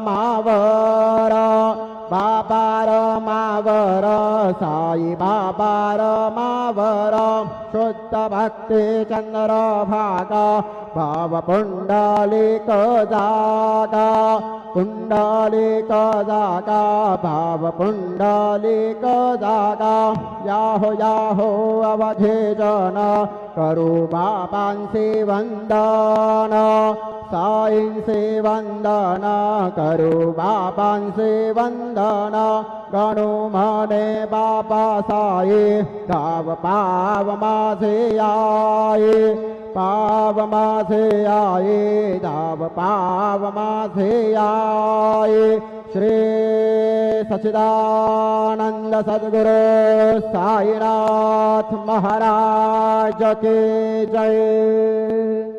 मावर बाबार मावर साई बाबार मावर शुद्ध भक्ति चंद्र भागा भाव पुंडलिक जागा पुंडलिक जागा भाव पुंडलिक जागा याहो अवधि जन करु बाबांसी वंदन साईंसी वंदन करु बाबांसी वंदन गणु मने बापा साई गाव पाव माझे आई पाव माझे आई दाव पाव माझे आई श्री सच्चिदानंद सद्गुरु साईनाथ महाराज की जय।